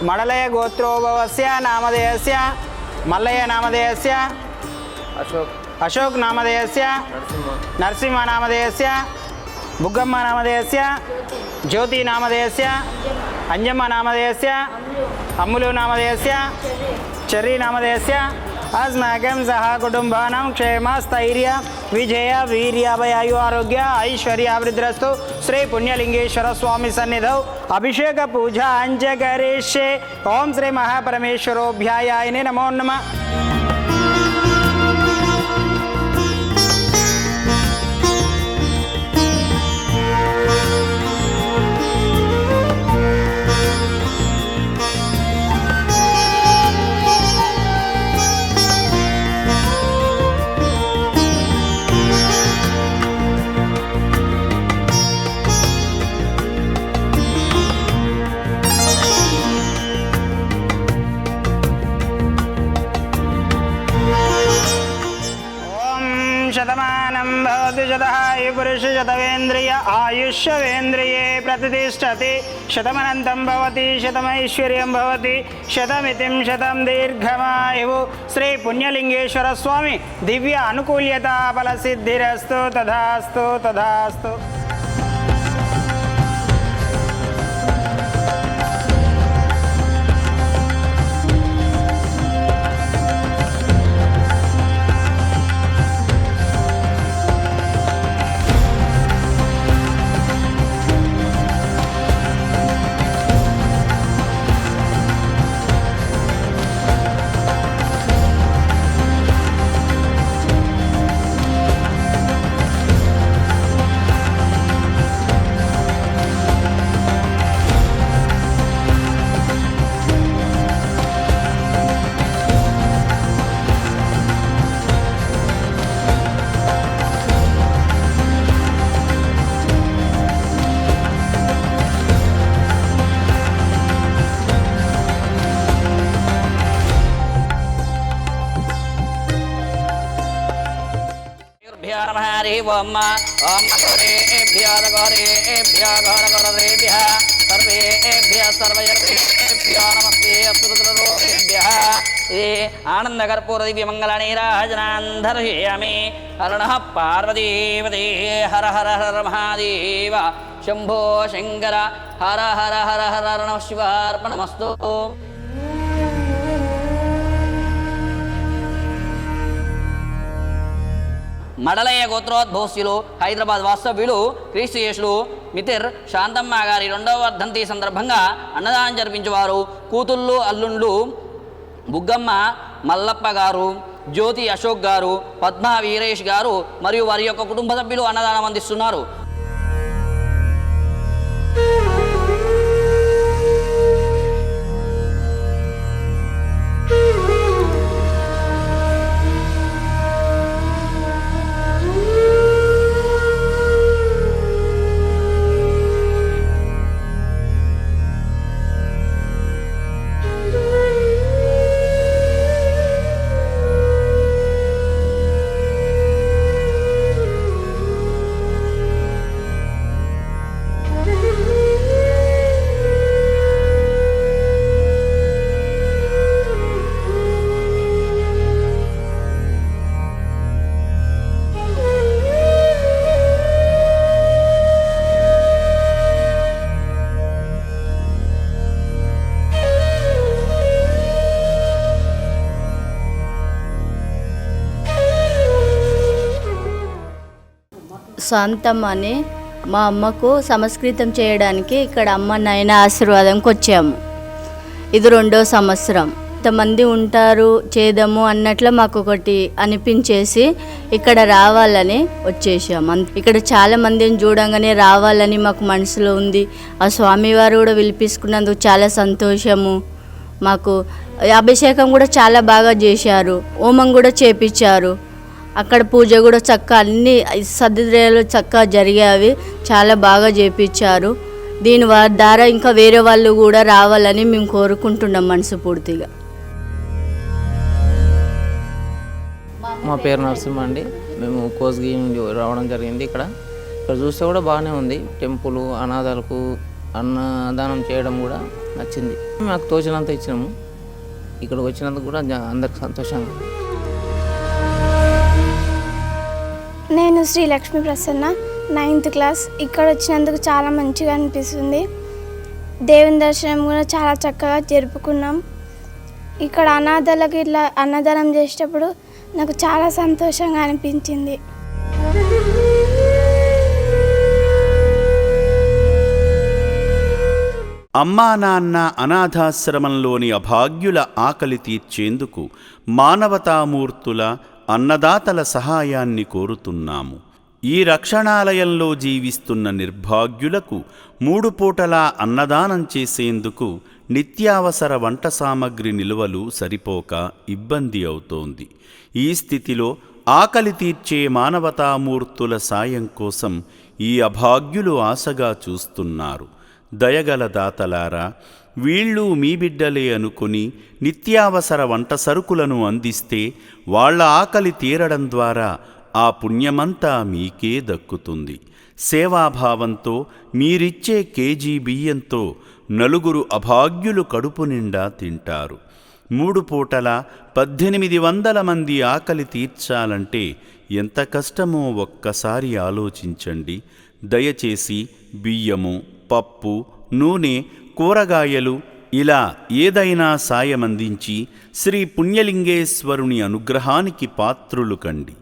मडलय गोत्रोभवस्य नामधेयस्य मल्लय नामधेयस्य अशोक नामधेयस्य नरसिंह नामधेयस्य बुग्गम्म नामधेयस्य ज्योति नामधेयस्य अंजम्म नामधेयस्य अम्मुलु नामधेयस्य चर्री नामधेयस्य अस्माकं सह कुटुंबानां क्षेम स्थैर्य विजय वीर्याभयायु आरोग्य ऐश्वर्याभिवृद्धिरस्तु श्री पुण्यलिंगेश्वर स्वामी सन्निधौ अभिषेक पूजा अंच करिष्ये। ओम श्री महापरमेश्वरोभ्यायाय नमो नमः। शतमानं भवति शतायु पुरुष शतवेन्द्रिय आयुष्यवेन्द्रिये प्रतिष्ठति शतमनन्तं भवति शतमैश्वर्यं भवति शतमितिं शतं दीर्घमायुः। श्री पुण्यलिंगेश्वर स्वामी दिव्य अनुकूल्यता फलसिद्धिरस्तु तथास्तु तथास्तु। ओम घोरेभ्यो घोरेभ्यो घोरघोरेभ्यः सर्वेभ्यः सर्वजनेभ्यो नमस्ते अस्तुरुद्रोभ्यः। ये आनन्दकर्पूरदिव्यमङ्गलनीराजनान् दर्शयामि। हर नः पार्वतीपते हर हर हर महादेव शम्भो शङ्कर हर हर हर हर नमः शिवार्पणमस्तु। మడలయ్య గోత్రోద్భవస్యులు హైదరాబాద్ వాస్తవ్యులు క్రీస్తుయేషులు మితిర్ శాంతమ్మ గారి 2వ వర్ధంతి సందర్భంగా అన్నదానం జరిపించేవారు. కూతుళ్ళు అల్లుండ్లు బుగ్గమ్మ మల్లప్ప గారు, జ్యోతి అశోక్ గారు, పద్మ వీరేష్ గారు మరియు వారి యొక్క కుటుంబ సభ్యులు అన్నదానం అందిస్తున్నారు. శాంతమ్మ అని మా అమ్మకు సంస్కృతం చేయడానికి ఇక్కడ అమ్మ నాయన ఆశీర్వాదంకి వచ్చాము. ఇది 2వ సంవత్సరం. ఇంతమంది ఉంటారు చేద్దాము అన్నట్లు మాకు ఒకటి అనిపించేసి ఇక్కడ రావాలని వచ్చేసాము. ఇక్కడ చాలా మందిని చూడంగానే రావాలని మాకు మనసులో ఉంది. ఆ స్వామివారు కూడా పిలిపించుకున్నందుకు చాలా సంతోషము. మాకు అభిషేకం కూడా చాలా బాగా చేశారు. హోమం కూడా చేపించారు. అక్కడ పూజ కూడా చక్కగా అన్ని సద్విద్రయాలు చక్కగా జరిగావి. చాలా బాగా చేపించారు. దీని ద్వారా ఇంకా వేరే వాళ్ళు కూడా రావాలని మేము కోరుకుంటున్నాం మనస్ఫూర్తిగా. మా పేరు నరసింహ అండి. మేము కోస్గి నుండి రావడం జరిగింది. ఇక్కడ చూస్తే కూడా బాగానే ఉంది. టెంపుల్ అనాథాలకు అన్నదానం చేయడం కూడా నచ్చింది. మాకు తోచినంత ఇచ్చినాము. ఇక్కడికి వచ్చినందుకు కూడా అందరికి సంతోషంగా. నేను శ్రీ లక్ష్మీ ప్రసన్న, 9th క్లాస్. ఇక్కడ వచ్చినందుకు చాలా మంచిగా అనిపిస్తుంది. దేవుని దర్శనం కూడా చాలా చక్కగా జరుపుకున్నాం. ఇక్కడ అనాథలకు ఇట్లా అన్నదానం చేసేటప్పుడు నాకు చాలా సంతోషంగా అనిపించింది. అమ్మా నాన్న అనాథాశ్రమంలోని అభాగ్యుల ఆకలి తీర్చేందుకు మానవతామూర్తుల అన్నదాతల సహాయాన్ని కోరుతున్నాము. ఈ రక్షణాలయంలో జీవిస్తున్న నిర్భాగ్యులకు 3 పూటలా అన్నదానం చేసేందుకు నిత్యావసర వంట సామగ్రి నిల్వలు సరిపోక ఇబ్బంది అవుతోంది. ఈ స్థితిలో ఆకలి తీర్చే మానవతామూర్తుల సాయం కోసం ఈ అభాగ్యులు ఆశగా చూస్తున్నారు. దయగల దాతలారా, వీళ్ళు మీ బిడ్డలే అనుకుని నిత్యావసర వంట సరుకులను అందిస్తే వాళ్ళ ఆకలి తీరడం ద్వారా ఆ పుణ్యమంతా మీకే దక్కుతుంది. సేవాభావంతో మీరిచ్చే కేజీ బియ్యంతో 4 అభాగ్యులు కడుపు నిండా తింటారు. 3 పూటల 1800 మంది ఆకలి తీర్చాలంటే ఎంత కష్టమో ఒక్కసారి ఆలోచించండి. దయచేసి బియ్యము, పప్పు, నూనె, కూరగాయలు ఇలా ఏదైనా సాయమందించి శ్రీ పుణ్యలింగేశ్వరుని అనుగ్రహానికి పాత్రులు కండి.